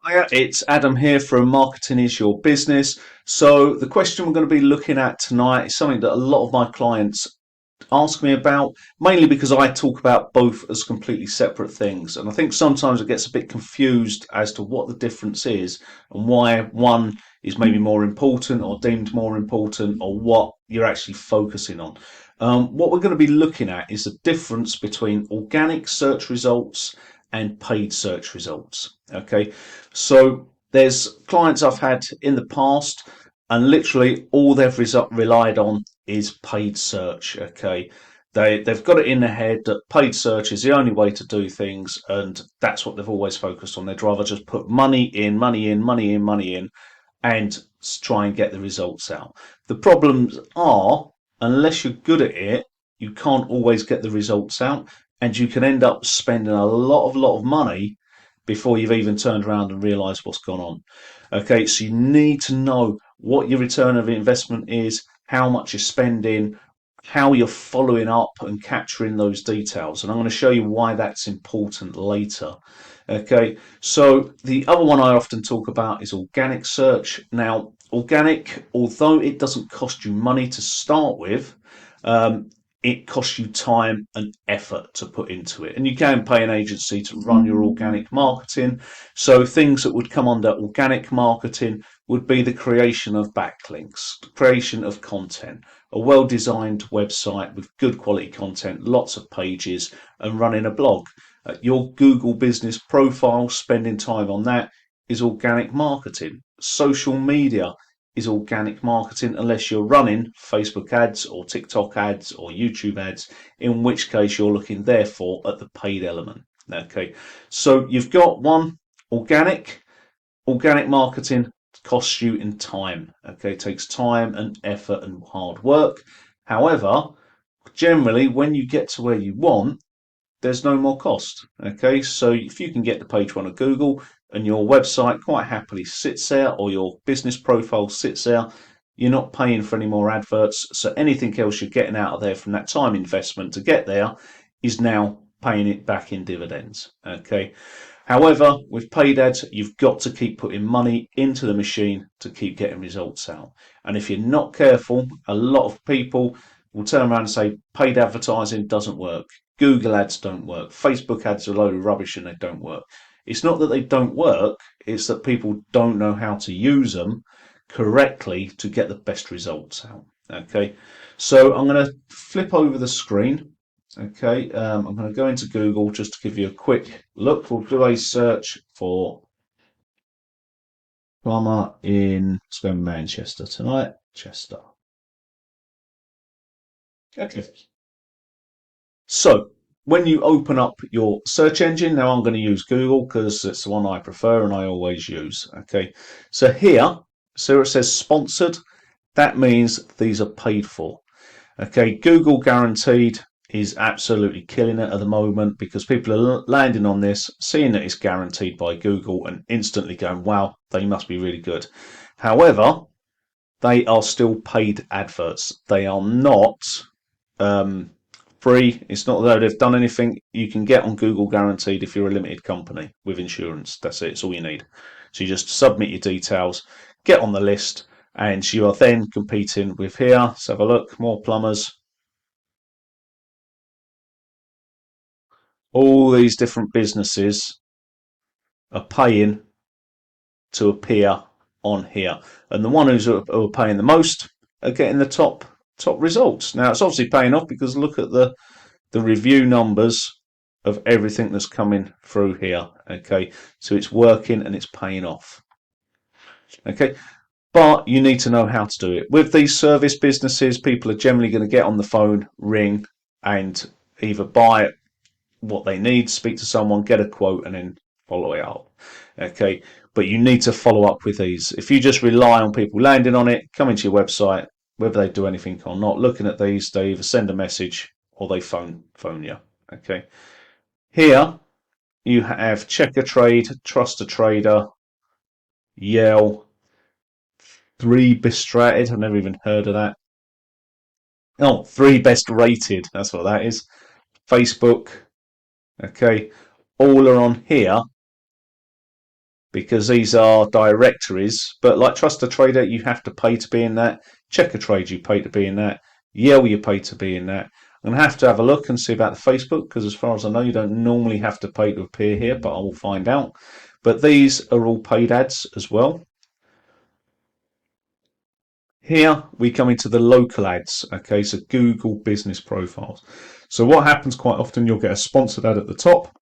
Hiya, it's Adam here from Marketing is Your Business. So, the question we're going to be looking at tonight is something that a lot of my clients ask me about, mainly because I talk about both as completely separate things. And I think sometimes it gets a bit confused as to what the difference is and why one is maybe more important or deemed more important or what you're actually focusing on. What we're going to be looking at is the difference between organic search results and paid search results. Okay, so there's clients I've had in the past, and literally all they've relied on is paid search. Okay, they've got it in their head that paid search is the only way to do things, and that's what they've always focused on. They'd rather just put money in, money in, money in, money in, and try and get the results out. The problems are, unless you're good at it, you can't always get the results out, and you can end up spending a lot of money before you've even turned around and realised what's gone on. Okay, so you need to know what your return of investment is, how much you're spending, how you're following up and capturing those details. And I'm going to show you why that's important later. Okay, so the other one I often talk about is organic search. Now, organic, although it doesn't cost you money to start with, it costs you time and effort to put into it. And you can pay an agency to run your organic marketing. So things that would come under organic marketing would be the creation of backlinks, the creation of content, a well-designed website with good quality content, lots of pages, and running a blog. Your Google business profile, spending time on that is organic marketing. Social media is organic marketing unless you're running Facebook ads or TikTok ads or YouTube ads, in which case you're looking therefore at the paid element. Okay, so you've got one organic marketing costs you in time. Okay, it takes time and effort and hard work. However, generally when you get to where you want, there's no more cost. Okay, so if you can get to page one of Google and your website quite happily sits there, or your business profile sits there, you're not paying for any more adverts. So anything else you're getting out of there from that time investment to get there is now paying it back in dividends. Okay. However, with paid ads, you've got to keep putting money into the machine to keep getting results out. And if you're not careful, a lot of people will turn around and say paid advertising doesn't work. Google ads don't work. Facebook ads are a load of rubbish and they don't work. It's not that they don't work, it's that people don't know how to use them correctly to get the best results out. Okay, so I'm going to flip over the screen. Okay, I'm going to go into Google just to give you a quick look. We'll do a search for plumber in Manchester tonight. Chester. Okay. So when you open up your search engine, now I'm going to use Google because it's the one I prefer and I always use. Okay, so here, so it says sponsored. That means these are paid for. Okay, Google Guaranteed is absolutely killing it at the moment because people are landing on this, seeing that it's guaranteed by Google and instantly going, wow, they must be really good. However, they are still paid adverts. They are not free. It's not that they've done anything. You can get on Google Guaranteed if you're a limited company with insurance. That's it. It's all you need. So you just submit your details, get on the list, and you are then competing with here. Let's have a look. More plumbers. All these different businesses are paying to appear on here, and the one who are paying the most are getting the top results. Now it's obviously paying off because look at the review numbers of everything that's coming through here. Okay, so it's working and it's paying off. Okay, but you need to know how to do it. With these service businesses, people are generally going to get on the phone, ring, and either buy what they need, speak to someone, get a quote, and then follow it up. Okay, but you need to follow up with these. If you just rely on people landing on it, coming to your website, whether they do anything or not, looking at these, they either send a message or they phone you. Okay, here you have Checkatrade, Trust a Trader, Yell, 3Best. I've never even heard of that. Oh, 3Best Rated. That's what that is. Facebook. Okay, all are on here because these are directories. But like Trust a Trader, you have to pay to be in that. Check a Trade, you pay to be in that. Yell, you pay to be in that. I'm going to have a look and see about the Facebook, because as far as I know, you don't normally have to pay to appear here, but I will find out. But these are all paid ads as well. Here we come into the local ads, okay, so Google business profiles. So what happens quite often, you'll get a sponsored ad at the top.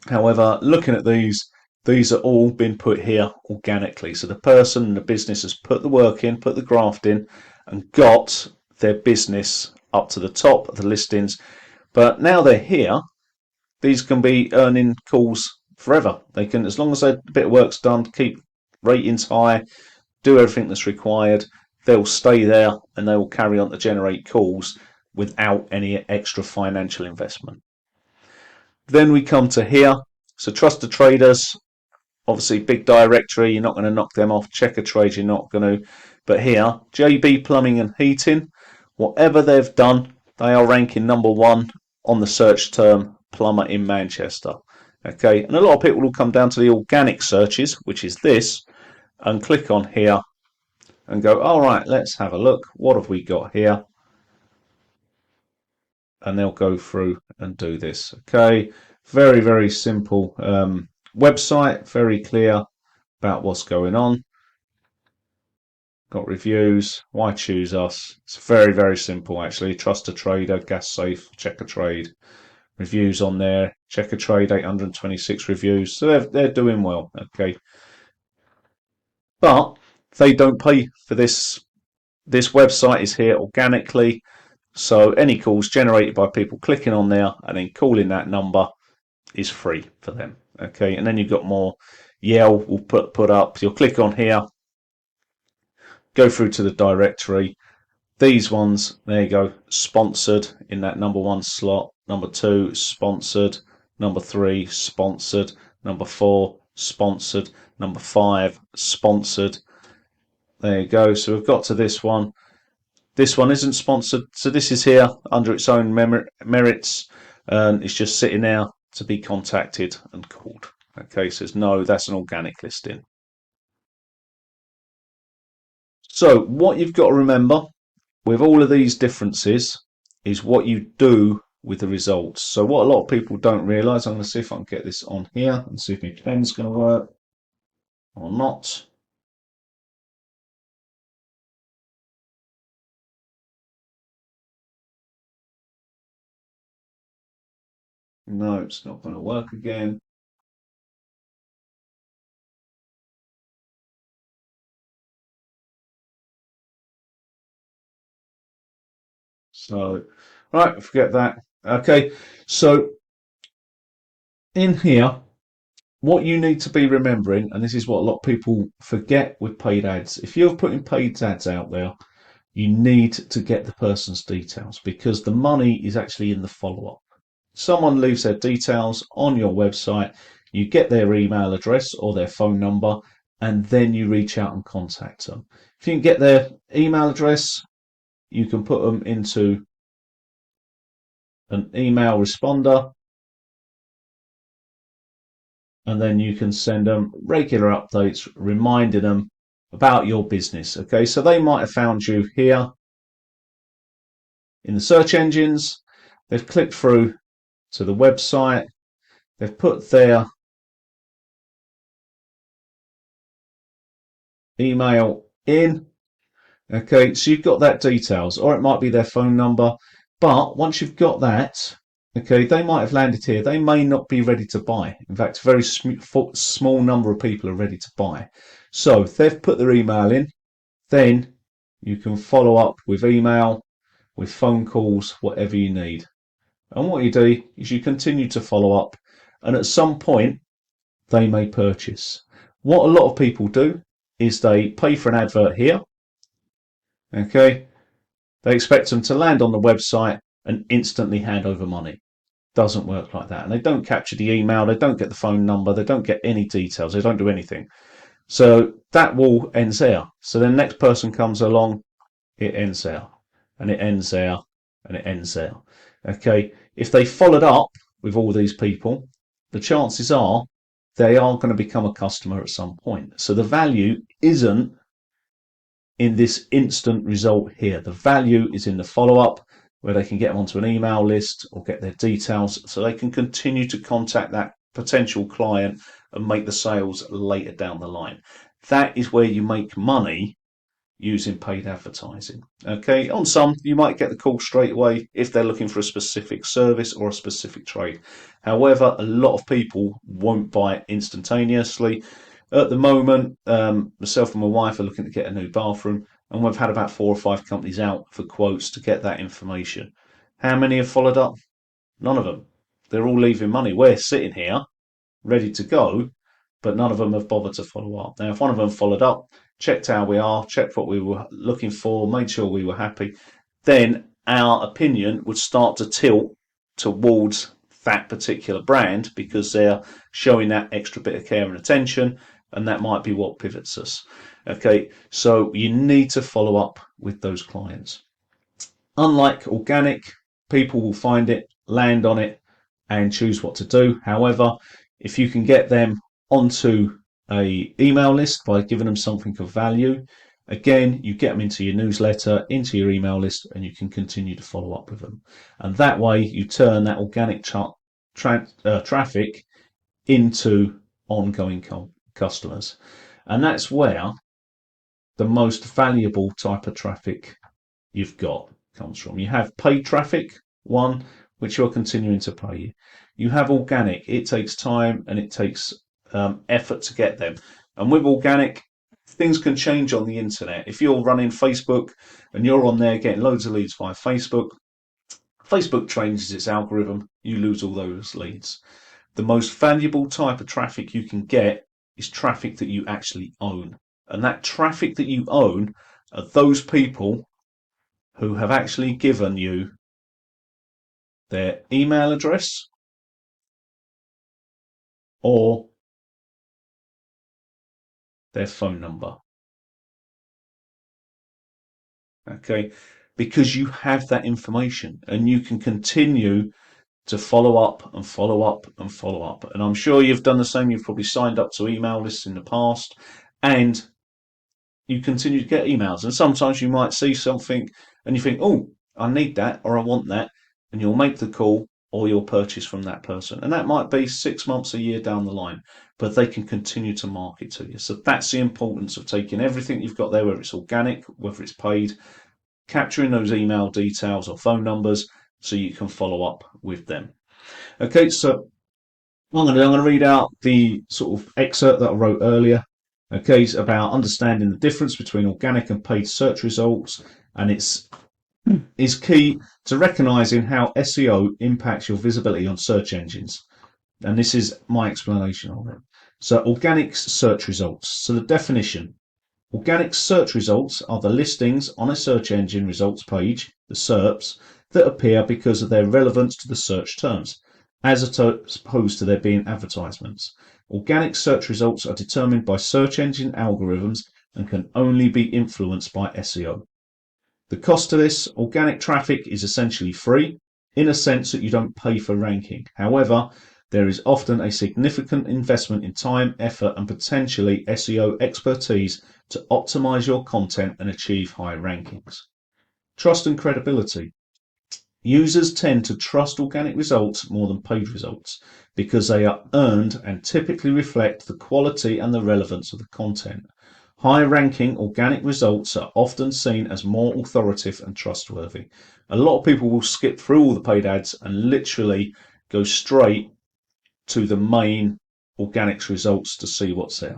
However, looking at these are all been put here organically. So the person and the business has put the work in, put the graft in, and got their business up to the top of the listings. But now they're here, these can be earning calls forever. They can, as long as a bit of work's done, keep ratings high, do everything that's required, they'll stay there and they will carry on to generate calls without any extra financial investment. Then we come to here. So Trusted Traders, obviously big directory, you're not going to knock them off. Check a Trade, you're not going to. But here, JB Plumbing and Heating, whatever they've done, they are ranking #1 on the search term plumber in Manchester. Okay, and a lot of people will come down to the organic searches, which is this, and click on here and go, all right, let's have a look. What have we got here? And they'll go through and do this. Okay, very, very simple website, very clear about what's going on. Got reviews. Why choose us? It's very, very simple actually. Trust a Trader, Gas Safe, Check a Trade. Reviews on there. Check a Trade, 826 reviews. So they're doing well. Okay, but they don't pay for this. This website is here organically. So any calls generated by people clicking on there and then calling that number is free for them. Okay, and then you've got more. Yell will put up. You'll click on here, go through to the directory. These ones, there you go, sponsored in that #1 slot. #2, sponsored. #3, sponsored. #4, sponsored. #5, sponsored. There you go. So we've got to this one. This one isn't sponsored, so this is here under its own merits, and it's just sitting there to be contacted and called. Okay, says no, that's an organic listing. So what you've got to remember with all of these differences is what you do with the results. So what a lot of people don't realise, I'm going to see if I can get this on here and see if my pen's going to work or not. No, it's not going to work again. So, right, forget that. Okay, so in here, what you need to be remembering, and this is what a lot of people forget with paid ads, if you're putting paid ads out there, you need to get the person's details because the money is actually in the follow-up. Someone leaves their details on your website, you get their email address or their phone number, and then you reach out and contact them. If you can get their email address, you can put them into an email responder, and then you can send them regular updates reminding them about your business. Okay, so they might have found you here in the search engines, they've clicked through to the website, they've put their email in. Okay, so you've got that details, or it might be their phone number. But once you've got that, okay, they might have landed here. They may not be ready to buy. In fact, a very small number of people are ready to buy. So if they've put their email in, then you can follow up with email, with phone calls, whatever you need. And what you do is you continue to follow up, and at some point, they may purchase. What a lot of people do is they pay for an advert here. Okay, they expect them to land on the website and instantly hand over money. Doesn't work like that. And they don't capture the email, they don't get the phone number, they don't get any details, they don't do anything. So that wall ends there. So the next person comes along, it ends there, and it ends there, and it ends there. Okay, if they followed up with all these people, the chances are they are going to become a customer at some point. So the value isn't in this instant result here. The value is in the follow-up, where they can get them onto an email list or get their details so they can continue to contact that potential client and make the sales later down the line. That is where you make money using paid advertising. Okay, on some you might get the call straight away if they're looking for a specific service or a specific trade. However, a lot of people won't buy it instantaneously. At the moment, myself and my wife are looking to get a new bathroom, and we've had about 4 or 5 companies out for quotes to get that information. How many have followed up? None of them. They're all leaving money. We're sitting here ready to go, but none of them have bothered to follow up. Now, if one of them followed up, checked how we are, checked what we were looking for, made sure we were happy, then our opinion would start to tilt towards that particular brand because they're showing that extra bit of care and attention, and that might be what pivots us. Okay, so you need to follow up with those clients. Unlike organic, people will find it, land on it, and choose what to do. However, if you can get them onto a email list by giving them something of value, again, you get them into your newsletter, into your email list, and you can continue to follow up with them. And that way you turn that organic traffic into ongoing customers. And that's where the most valuable type of traffic you've got comes from. You have paid traffic, one, which you're continuing to pay. You have organic. It takes time and it takes effort to get them. And with organic, things can change on the internet. If you're running Facebook and you're on there getting loads of leads via Facebook, Facebook changes its algorithm. You lose all those leads. The most valuable type of traffic you can get is traffic that you actually own. And that traffic that you own are those people who have actually given you their email address or their phone number. Okay, because you have that information and you can continue to follow up and follow up and follow up. And I'm sure you've done the same. You've probably signed up to email lists in the past and you continue to get emails. And sometimes you might see something and you think, oh, I need that or I want that. And you'll make the call or you'll purchase from that person. And that might be 6 months, a year down the line, but they can continue to market to you. So that's the importance of taking everything you've got there, whether it's organic, whether it's paid, capturing those email details or phone numbers so you can follow up with them. Okay, so what I'm going to read out the sort of excerpt that I wrote earlier. Okay, it's about understanding the difference between organic and paid search results, and it's is key to recognizing how SEO impacts your visibility on search engines. And this is my explanation of it. So organic search results. So the definition: organic search results are the listings on a search engine results page, the SERPs, that appear because of their relevance to the search terms, as opposed to there being advertisements. Organic search results are determined by search engine algorithms and can only be influenced by SEO. The cost to this: organic traffic is essentially free, in a sense that you don't pay for ranking. However, there is often a significant investment in time, effort, and potentially SEO expertise to optimize your content and achieve high rankings. Trust and credibility. Users tend to trust organic results more than paid results because they are earned and typically reflect the quality and the relevance of the content. High-ranking organic results are often seen as more authoritative and trustworthy. A lot of people will skip through all the paid ads and literally go straight to the main organics results to see what's there.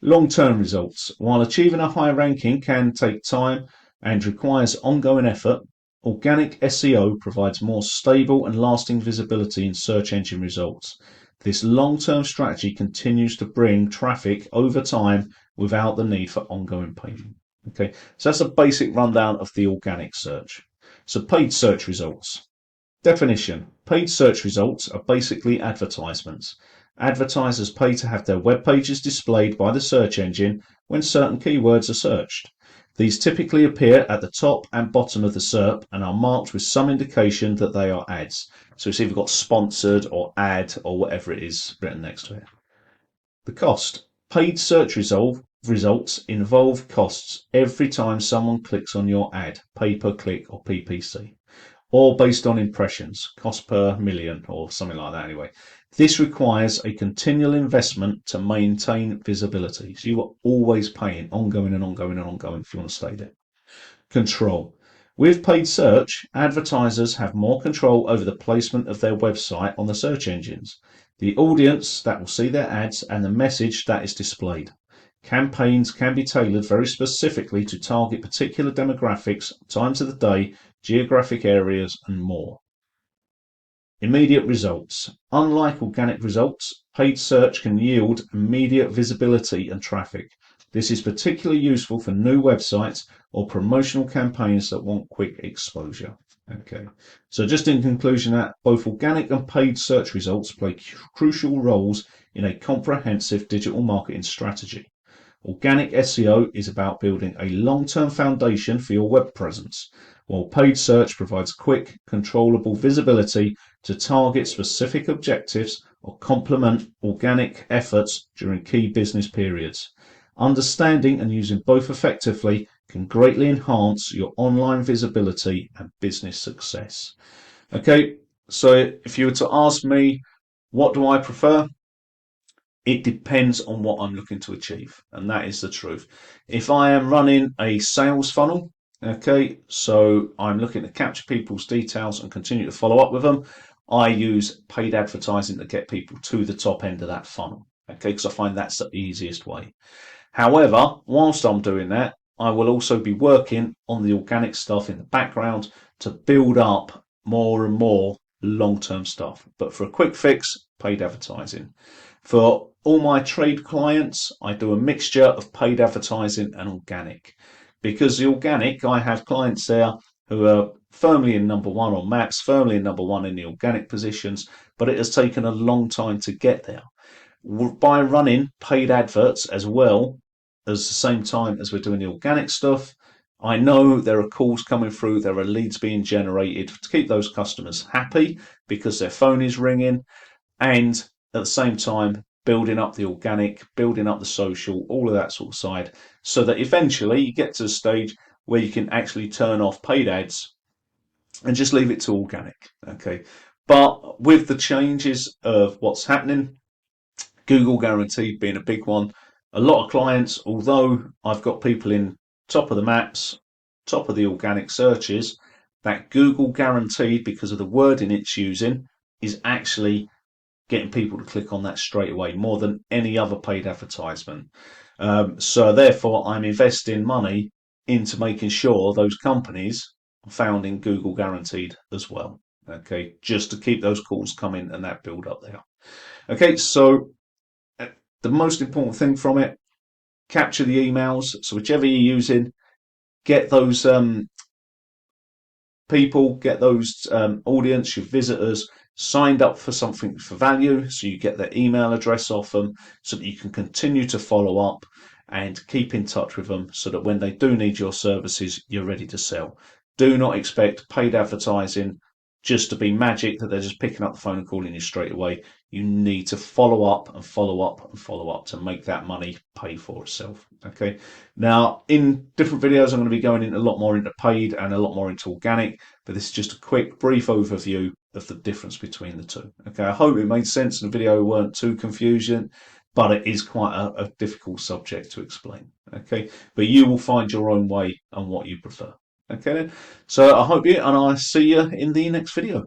Long-term results. While achieving a high ranking can take time and requires ongoing effort, organic SEO provides more stable and lasting visibility in search engine results. This long-term strategy continues to bring traffic over time without the need for ongoing payment. Okay, so that's a basic rundown of the organic search. So paid search results. Definition: paid search results are basically advertisements. Advertisers pay to have their web pages displayed by the search engine when certain keywords are searched. These typically appear at the top and bottom of the SERP and are marked with some indication that they are ads. So it's either got sponsored or ad or whatever it is written next to it. The cost. Paid search results involve costs every time someone clicks on your ad, pay per click or PPC, or based on impressions, cost per million or something like that anyway. This requires a continual investment to maintain visibility. So you are always paying ongoing and ongoing and ongoing if you want to stay there. Control. With paid search, advertisers have more control over the placement of their website on the search engines, the audience that will see their ads, and the message that is displayed. Campaigns can be tailored very specifically to target particular demographics, times of the day, geographic areas, and more. Immediate results. Unlike organic results, paid search can yield immediate visibility and traffic. This is particularly useful for new websites or promotional campaigns that want quick exposure. Okay, so just in conclusion, that both organic and paid search results play crucial roles in a comprehensive digital marketing strategy. Organic SEO is about building a long-term foundation for your web presence, while paid search provides quick, controllable visibility to target specific objectives or complement organic efforts during key business periods. Understanding and using both effectively can greatly enhance your online visibility and business success. Okay, so if you were to ask me, what do I prefer? It depends on what I'm looking to achieve, and that is the truth. If I am running a sales funnel, okay, so I'm looking to capture people's details and continue to follow up with them, I use paid advertising to get people to the top end of that funnel, okay, because I find that's the easiest way. However, whilst I'm doing that, I will also be working on the organic stuff in the background to build up more and more long-term stuff. But for a quick fix, paid advertising. For all my trade clients, I do a mixture of paid advertising and organic. Because the organic, I have clients there who are firmly in number one on maps, firmly in number one in the organic positions, but it has taken a long time to get there. By running paid adverts as well as the same time as we're doing the organic stuff, I know there are calls coming through, there are leads being generated to keep those customers happy because their phone is ringing, and at the same time building up the organic, building up the social, all of that sort of side, so that eventually you get to a stage where you can actually turn off paid ads and just leave it to organic. Okay, but with the changes of what's happening, Google Guaranteed being a big one, a lot of clients, although I've got people in top of the maps, top of the organic searches, that Google Guaranteed, because of the wording it's using, is actually getting people to click on that straight away more than any other paid advertisement. So therefore, I'm investing money into making sure those companies are found in Google Guaranteed as well. Okay, just to keep those calls coming and that build up there. Okay, so the most important thing from it, capture the emails. So whichever you're using, get those people, get those audience, your visitors, signed up for something for value, so you get their email address off them, so that you can continue to follow up and keep in touch with them, so that when they do need your services, you're ready to sell. Do not expect paid advertising just to be magic, that they're just picking up the phone and calling you straight away. You need to follow up and follow up and follow up to make that money pay for itself. Okay. Now, in different videos, I'm going to be going in a lot more into paid and a lot more into organic, but this is just a quick, brief overview of the difference between the two. Okay. I hope it made sense and the video weren't too confusing, but it is quite a difficult subject to explain. Okay. But you will find your own way and what you prefer. Okay then. So I hope you, and I'll see you in the next video.